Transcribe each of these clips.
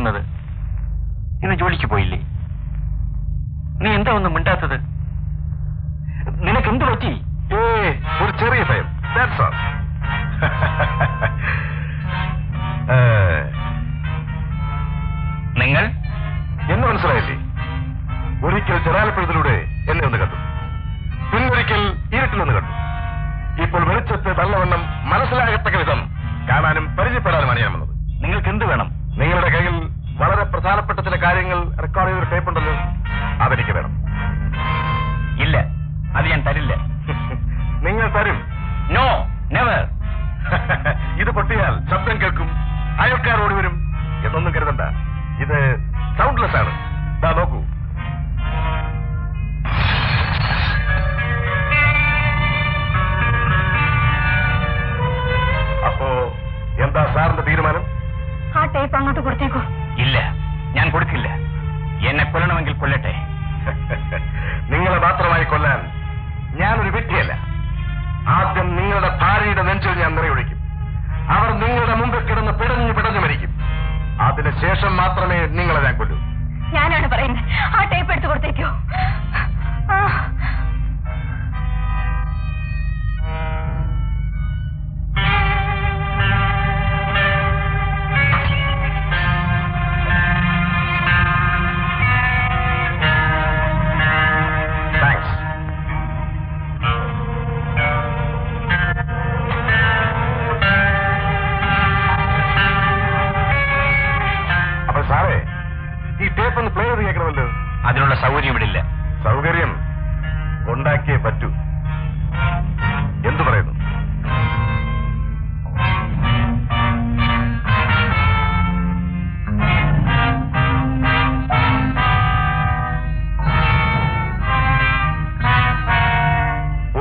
വന്നത്? ഇന്ന് ജോലിക്ക് പോയില്ലേ? നീ എന്താ ഒന്നും മിണ്ടാത്തത്? നിനക്ക് എന്ത് പറ്റി? ഒരു ചെറിയ ഭയം. നിങ്ങൾ എന്ന് മനസ്സിലായില്ലേ? ഒരിക്കൽ ജനാലപ്പുഴത്തിലൂടെ എന്നെ ഒന്ന് കണ്ടു, പിന്നൊരിക്കൽ ഇരുട്ടിലൊന്ന് കണ്ടു. ഇപ്പോൾ വെളിച്ചത്തെ നല്ലവണ്ണം മനസ്സിലാകത്തക്ക വിധം കാണാനും പരിചയപ്പെടാനുമാണ് ഞാൻ വന്നത്. നിങ്ങൾക്ക് എന്ത് വേണം? നിങ്ങളുടെ കയ്യിൽ വളരെ പ്രധാനപ്പെട്ട ചില കാര്യങ്ങൾ റെക്കോർഡ് ചെയ്തൊരു ടേപ്പ് ഉണ്ടല്ലോ, അതെനിക്ക് വേണം. ഇല്ല, അത് ഞാൻ തരില്ല. നിങ്ങൾ തരും? No, never. ഇത് പൊട്ടിയാൽ ശബ്ദം കേൾക്കും, അയൽക്കാർ ഓടി വരും എന്നൊന്നും കരുതണ്ട. ഇത് സൗണ്ട്ലെസ് ആണ്. നോക്കൂ. അപ്പോ എന്താ സാറിന്റെ തീരുമാനം? ആ ടേപ്പ് അങ്ങോട്ട് കൊടുത്തേക്കോ. ഇല്ല, ഞാൻ കൊടുക്കില്ല. എന്നെ കൊല്ലണമെങ്കിൽ കൊല്ലട്ടെ. നിങ്ങളെ മാത്രമായി കൊല്ലാൻ ഞാനൊരു വ്യക്തിയല്ല. ആദ്യം നിങ്ങളുടെ ഭാര്യയുടെ നെഞ്ചിൽ ഞാൻ നിറയൊഴിക്കും. അവർ നിങ്ങളുടെ മുമ്പിൽ കിടന്ന് പിടഞ്ഞു മരിക്കും. അതിനുശേഷം മാത്രമേ നിങ്ങളെ ഞാൻ കൊല്ലൂ. ഞാനാണ് പറയുന്നത്, ആ ടേപ്പ് എടുത്ത് കൊടുത്തേക്കോ. സാറേ, ഈ ടേപ്പ് ഒന്ന് പ്ലേ ചെയ്ത് കേൾക്കണമല്ലോ. അതിനുള്ള സൗകര്യം ഇവിടില്ല. സൗകര്യം ഉണ്ടാക്കിയേ പറ്റൂ. എന്തു പറയുന്നു?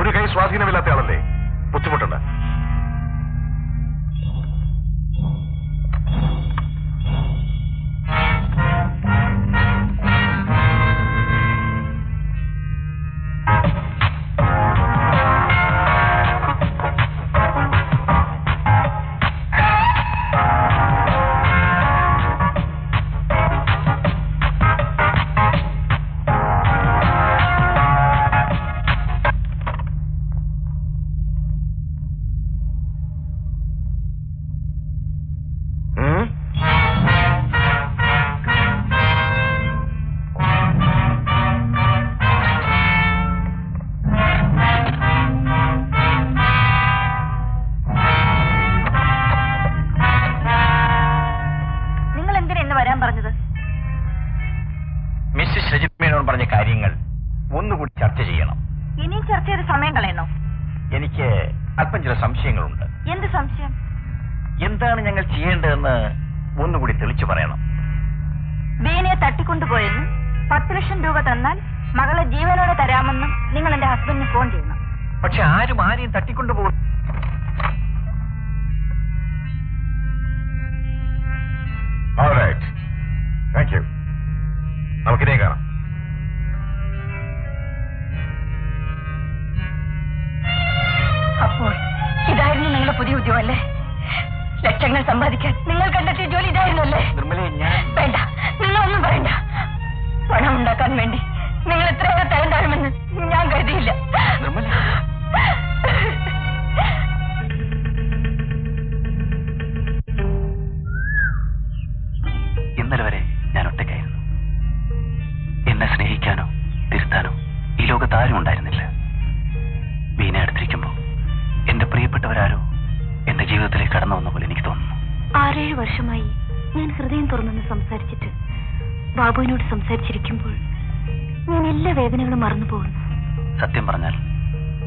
ഒരു കൈ സ്വാധീനമില്ലാത്ത ആളല്ലേ, ബുദ്ധിമുട്ടുണ്ട്. മിസ്സിസ് രജിമേനോട് പറഞ്ഞ കാര്യങ്ങൾ ഒന്നുകൂടി ചർച്ച ചെയ്യണം. ഇനിയും ചർച്ച ചെയ്ത് സമയം കളയണോ? എനിക്ക് അല്പം ചില സംശയങ്ങളുണ്ട്. എന്ത് സംശയം? എന്താണ് ഞങ്ങൾ ചെയ്യേണ്ടതെന്ന് ഒന്നുകൂടി തെളിച്ചു പറയണം. ബീനയെ തട്ടിക്കൊണ്ടുപോയെന്നും 10 ലക്ഷം രൂപ തന്നാൽ മകളെ ജീവനോടെ തരാമെന്നും നിങ്ങൾ എന്റെ ഹസ്ബൻഡിന് ഫോൺ ചെയ്യണം. പക്ഷെ ആരെയും തട്ടിക്കൊണ്ടുപോകും. Thank you. നമുക്കിതേ കാണാം. അപ്പോൾ ഇതായിരുന്നു നിങ്ങളുടെ പുതിയ ഉദ്യോഗം അല്ലേ? ലക്ഷങ്ങൾ സമ്പാദിക്കാൻ നിങ്ങൾ കണ്ടെത്തിയ ജോലി ഇതായിരുന്നല്ലേ? നിർമ്മലേ, വേണ്ട, നിങ്ങളൊന്നും പറയണ്ട. പണം ഉണ്ടാക്കാൻ വേണ്ടി നിങ്ങൾ എത്രയൊക്കെ തരം താഴുമെന്ന് ഞാൻ കരുതിയില്ല. നിർമ്മല, ഇന്നലെ വരെ ഞാൻ ഒറ്റയ്ക്കായിരുന്നു. എന്നെ സ്നേഹിക്കാനോ തിരുത്താനോ ഈ ലോകത്ത് ആരും ഉണ്ടായിരുന്നില്ല. വീണ അടുത്തിരിക്കുമ്പോൾ എന്റെ പ്രിയപ്പെട്ടവരാരോ എന്റെ ജീവിതത്തിലേക്ക് കടന്നു വന്ന പോലെ എനിക്ക് തോന്നുന്നു. 6-7 വർഷമായി ഞാൻ ഹൃദയം തുറന്നൊന്ന് സംസാരിച്ചിട്ട് ബാബുവിനോട് സംസാരിച്ചിരിക്കുമ്പോൾ ഞാൻ എല്ലാ വേദനകളും മറന്നു പോകുന്നു. സത്യം പറഞ്ഞാൽ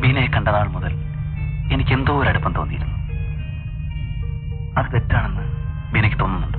വീണയെ കണ്ട നാൾ മുതൽ എനിക്ക് എന്തോ ഒരു അടുപ്പം തോന്നിയിരുന്നു. അത് തെറ്റാണെന്ന് വീണയ്ക്ക് തോന്നുന്നുണ്ട്.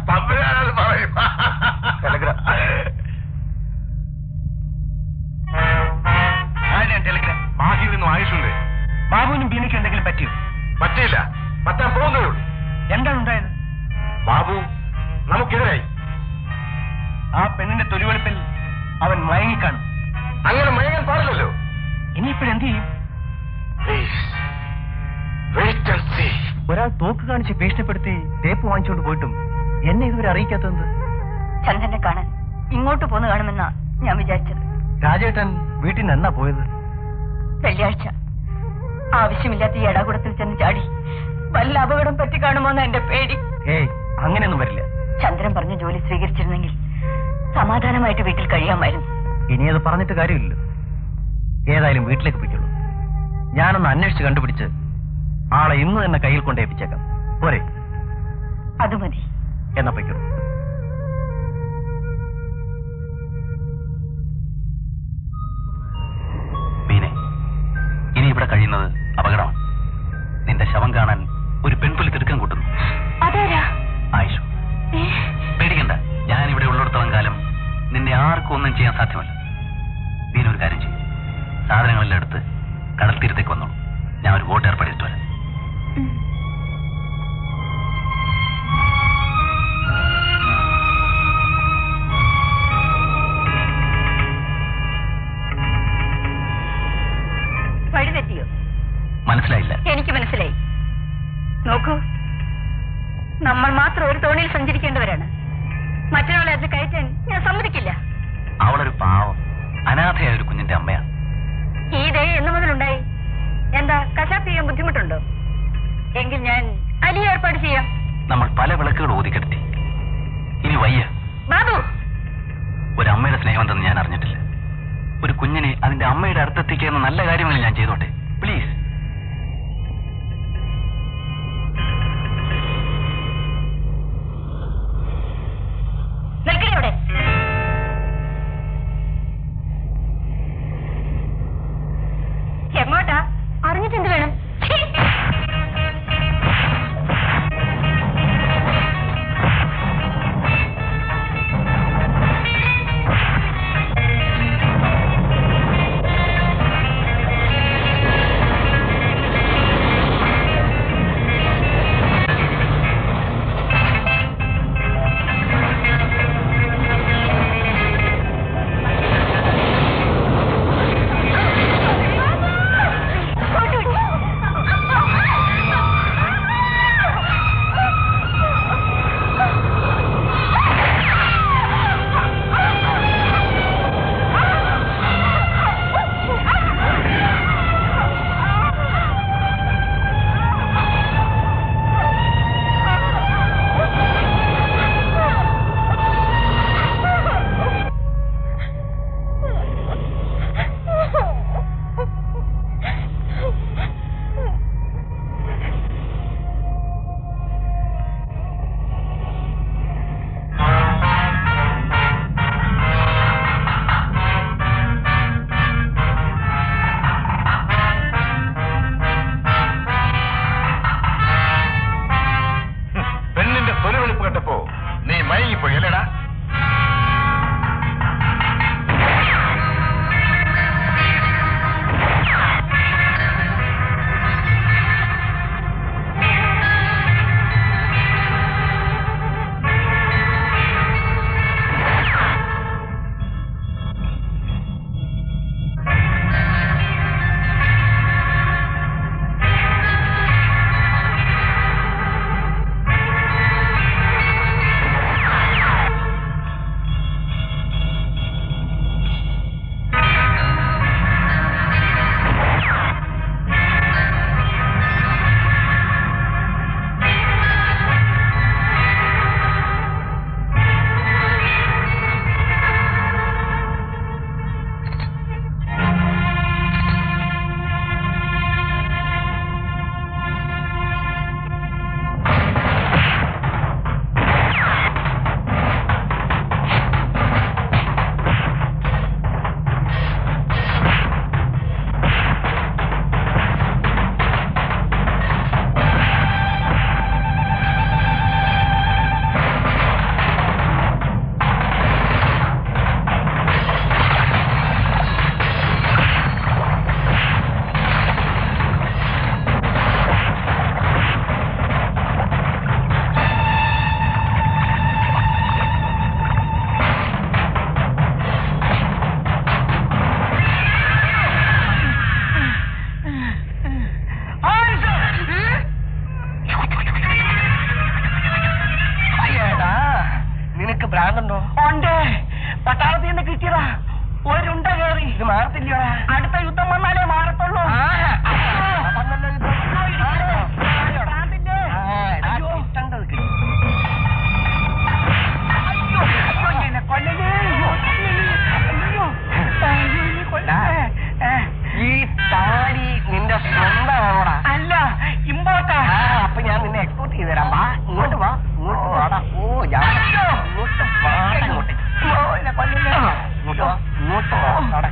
തമ്പുരാനത് പറയും. തൊലിവെളുപ്പിൽ അവൻ മയങ്ങിക്കാണും. അങ്ങനെ മയങ്ങാൻ പാടില്ലല്ലോ. ഇനിയിപ്പോഴെന്ത് ചെയ്യും? Wait and see. ഒരാൾ തോക്ക് കാണിച്ച് ഭീഷണിപ്പെടുത്തി ടേപ്പ് വാങ്ങിച്ചുകൊണ്ട് പോയിട്ടും എന്നെ ഇതുവരെ അറിയിക്കാത്തത്? ചന്ദ്രനെ കാണാൻ ഇങ്ങോട്ട് പോന്ന് കാണുമെന്നാ ഞാൻ വിചാരിച്ചത്. രാജേട്ടൻ വീട്ടിൽ നിന്ന് എന്നാ പോയത്? വെള്ളിയാഴ്ച. ആവശ്യമില്ലാത്ത ഈ എടാകുടത്തിൽ ചെന്ന് ചാടി വല്ല അപകടം പറ്റി കാണുമോന്ന് എന്റെ പേടി. ഏയ്, അങ്ങനെയൊന്നും വരില്ല. ചന്ദ്രൻ പറഞ്ഞ ജോലി സ്വീകരിച്ചിരുന്നെങ്കിൽ സമാധാനമായിട്ട് വീട്ടിൽ കഴിയാമായിരുന്നു. ഇനി അത് പറഞ്ഞിട്ട് കാര്യമില്ലല്ലോ. ഏതായാലും വീട്ടിലേക്ക് പോയിക്കുള്ളൂ. ഞാനൊന്ന് അന്വേഷിച്ച് കണ്ടുപിടിച്ച് ആളെ ഇന്ന് തന്നെ കയ്യിൽ കൊണ്ടേപ്പിച്ചേക്കാം. പോരെ? അത് മതി. എന്നാ പോയിക്കുള്ളൂ. മീനെ, ഇനി ഇവിടെ കഴിയുന്നത് അപകടമാണ്. നിന്റെ ശവം കാണാൻ ഒരു പെൺപുലി തിടുക്കം കൂട്ടുന്നു. അതാരാ? ആയിഷു, പേടിക്കണ്ട. ഞാൻ ഇവിടെ ഉള്ളിടത്തോളം കാലം നിന്നെ ആർക്കും ഒന്നും ചെയ്യാൻ സാധ്യമല്ല. നീനൊരു കാര്യം ചെയ്യും. സാധനങ്ങളെല്ലാം എടുത്ത് കടൽ തീരത്തേക്ക് വന്നോളൂ. ഞാൻ ഒരു ബോട്ട് ഏർപ്പെടുത്തിട്ട് വരാം. വഴി തെറ്റിയോ? മനസ്സിലായില്ല. എനിക്ക് മനസ്സിലായി. നോക്കൂ, നമ്മൾ മാത്രം ഒരു തോണിയിൽ സഞ്ചരിക്കേണ്ടവരാണ്. മറ്റൊരാളെ അതിൽ കയറ്റാൻ ഞാൻ സമ്മതിക്കില്ല. അവളൊരു പാവം അനാഥയായ ഒരു കുഞ്ഞിന്റെ അമ്മയാണ്. ഈ ദയ എന്നു മുതലുണ്ടായി? എന്താ കശാപ്പ് ചെയ്യാൻ ബുദ്ധിമുട്ടുണ്ടോ? എങ്കിൽ ഞാൻ അലി ഏർപ്പാട് ചെയ്യാം. നമ്മൾ പല വിളക്കുകൾ ഊതിക്കെടുത്തി. ഇനി വയ്യ. ബാബു, ഒരമ്മയുടെ സ്നേഹം എന്തെന്ന് ഞാൻ അറിഞ്ഞിട്ടില്ല. ഒരു കുഞ്ഞിനെ അതിന്റെ അമ്മയുടെ അടുത്തെത്തിക്കുന്ന നല്ല കാര്യങ്ങൾ ഞാൻ ചെയ്തോട്ടെ. പ്ലീസ്. നിൽക്കണേ അവിടെ. എങ്ങോട്ടാ? അറിഞ്ഞിട്ടെന്ത് വേണം? ഉണ്ടോ? ഉണ്ട്. പട്ടാളത്തിൽ നിന്ന് കിട്ടിയതാ. ഒരുണ്ട കയറി. ഇത് മാറത്തില്ല. അടുത്ത യുദ്ധം വന്നാലേ മാറത്തുള്ളൂ. ഈ താടി നിന്റെ സ്വന്തമാണോടാ? അല്ല, ഇമ്പോർട്ടാ. അപ്പൊ ഞാൻ നിന്നെ എക്സ്പോർട്ട് ചെയ്ത് തരാം. വാ, ഇങ്ങോട്ട് വാ, ഇങ്ങോട്ട് വാടാ. ഓ, ഇങ്ങോട്ട് വാടാ, ഇങ്ങോട്ട്. ഇങ്ങോട്ട് വാ, ഇങ്ങോട്ട് വാടാ.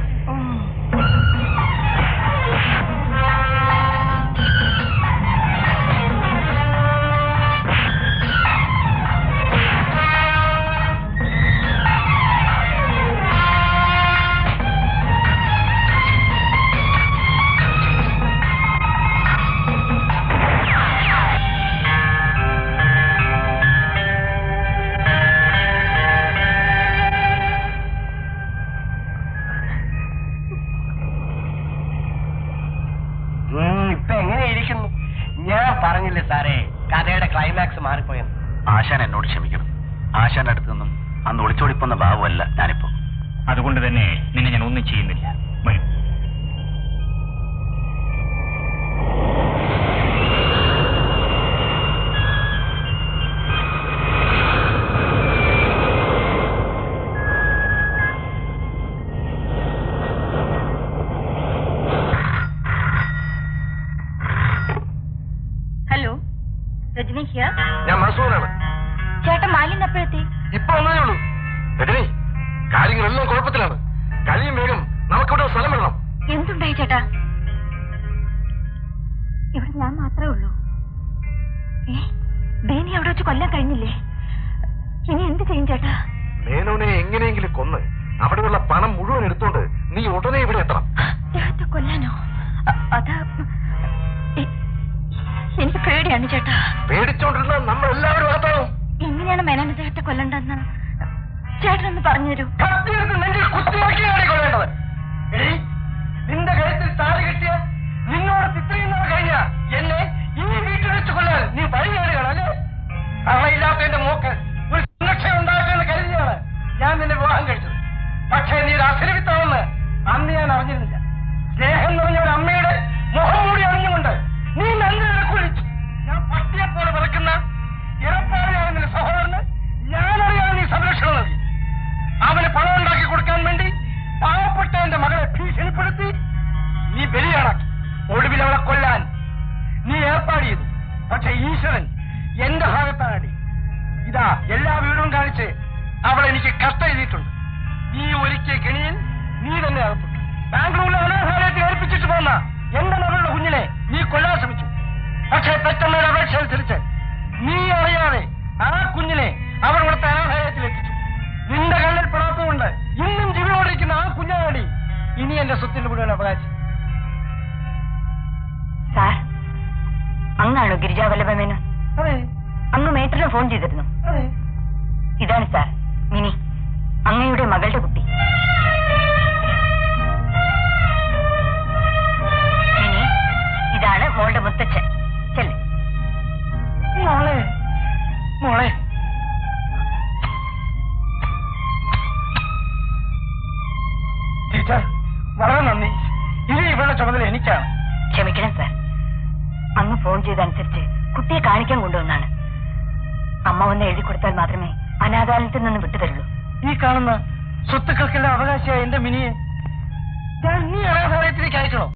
ഇപ്പൊ എങ്ങനെയിരിക്കുന്നു? ഞാൻ പറഞ്ഞില്ലേ സാറേ, കഥയുടെ ക്ലൈമാക്സ് മാറിപ്പോയെന്ന്. ആശാൻ എന്നോട് ക്ഷമിക്കണം. ആശാന്റെ അടുത്ത് നിന്നും അന്ന് ഒളിച്ചോടിപ്പോന്ന ഭാവമല്ല ഞാനിപ്പോ. അതുകൊണ്ട് തന്നെ നിന്നെ ഞാൻ ഒന്നും ചെയ്യുന്നില്ല. വരും. Hello, Rajani here. ഞാൻ മസൂറാണ്. ചേട്ടൻ മാലിന്യ എപ്പോഴെത്തി? ഇപ്പൊ വന്നതേ ഉള്ളൂ. രജനി, കാര്യങ്ങളെല്ലാം കുഴപ്പത്തിലാണ്. കഴിയും വേഗം നമുക്കിവിടെ ഒരു സ്ഥലം വിടണം. എന്തുണ്ടായി ചേട്ടാ? ഇവിടെ ഞാൻ മാത്രമേ ഉള്ളൂ. ബേനി അവിടെ വെച്ച് കൊല്ലാൻ കഴിഞ്ഞില്ലേ? ഇനി എന്ത് ചെയ്യും ചേട്ടാ? മേനോനെ എങ്ങനെയെങ്കിലും കൊന്ന് അവിടെയുള്ള പണം മുഴുവൻ എടുത്തോണ്ട് നീ ഉടനെ ഇവിടെ എത്തണം. ചേട്ട കൊല്ലാനോ? അത് എനിക്ക് പേടിയാണ് ചേട്ടാ. പേടിച്ചോണ്ടിരുന്ന നമ്മൾ എല്ലാവരും അകത്താവും. എങ്ങനെയാണ് മേനോനെ ചേട്ട കൊല്ലണ്ടെന്ന് ചേട്ടനൊന്ന് പറഞ്ഞുതരൂ. കൊല്ലേണ്ടത്. നിന്റെ കഴുത്തിൽ താഴെ കിട്ടിയ നിന്നോട് ഇത്രയും നാൾ കഴിഞ്ഞ എന്നെ ഈ വീട്ടിൽ വെച്ച് കൊല്ലാൻ നീ വഴിയാടുകയാണല്ലേ? അവയില്ലാത്തതിന്റെ മോക്ക് ഒരു സുരക്ഷ ഉണ്ടാക്കുമെന്ന് കരുതിയാണ് ഞാൻ നിന്നെ വിവാഹം കഴിച്ചത്. പക്ഷേ നീ ഒരു അസുരവിത്താണെന്ന് അന്ന് ഞാൻ അറിഞ്ഞിരുന്നില്ല. സ്നേഹം നിറഞ്ഞ ഒരു അമ്മയുടെ മുഖം മൂടി അറിഞ്ഞുകൊണ്ട് നീ നന്ദിനെ കുഴിച്ചു. ഞാൻ പട്ടിയെ പോലെ വിറക്കുന്ന ഇറപ്പാറിയായ നിന്റെ സഹോദരന് ഞാനറിയാതെ നീ സംരക്ഷണം നൽകി. അവന് പണം ഉണ്ടാക്കി കൊടുക്കാൻ വേണ്ടി പാവപ്പെട്ട എന്റെ മകളെ ഭീഷണിപ്പെടുത്തി നീ ബലിയാണാക്കി. ഒടുവിൽ അവളെ കൊല്ലാൻ നീ ഏർപ്പാട് ചെയ്തു. പക്ഷെ ഈശ്വരൻ എന്റെ ഭാഗത്താടി. ഇതാ എല്ലാ വീടും കാണിച്ച് അവൾ എനിക്ക് കത്തെഴുതിയിട്ടുണ്ട്. നീ ഒരുക്കിയ കെണിയിൽ നീ തന്നെ അകപ്പെട്ടു. ബാംഗ്ലൂരിലെ അനാഥാലയത്തിൽ ഏൽപ്പിച്ചിട്ട് പോന്ന എന്റെ മകളുടെ കുഞ്ഞിനെ നീ കൊല്ലാൻ ശ്രമിച്ചു. പക്ഷേ പെട്ടെന്നൊരു അപേക്ഷ അനുസരിച്ച് നീ അറിയാതെ ആ കുഞ്ഞിനെ അവർ ഇവിടുത്തെ അനാഥാലയത്തിൽ എത്തിച്ചു. നിന്റെ കണ്ണിൽ പെടാത്തതുകൊണ്ട് ഇന്നും ജീവനോടിരിക്കുന്ന ആ കുഞ്ഞാടി ഇനി എന്റെ സ്വത്തിന്റെ മുഴുവൻ അവകാശം. സാർ, അങ്ങാണോ ഗിരിജാവല്ലഭ മേനോൻ? അതെ, അങ്ങ് മേറ്ററിന് ഫോൺ ചെയ്തിരുന്നു. അതെ. ഇതാണ് സാർ മിനി, അങ്ങയുടെ മകളുടെ കുട്ടി. മിനി, ഇതാണ് മോളുടെ മുത്തച്ഛൻ. ചെല്ല്. മോളെ, മോളെ. ടീച്ചർ, വളരെ നന്ദി. ഇനി ഇവരുടെ ചുമതല എനിക്കാണ്. ക്ഷമിക്കണം സാർ, അങ്ങ് ഫോൺ ചെയ്തനുസരിച്ച് കുട്ടിയെ കാണിക്കാൻ കൊണ്ടുവന്നാണ്. അമ്മ ഒന്ന് എഴുതി കൊടുത്താൽ മാത്രമേ അനാഥാലയത്തിൽ നിന്ന് വിട്ടുതരുള്ളൂ. ഈ കാണുന്ന സ്വത്തുക്കൾക്കെല്ലാം അവകാശിയായ എന്റെ മിനിയെ ഞാൻ നീ അനാഥാലയത്തിലേക്ക് അയക്കണോ?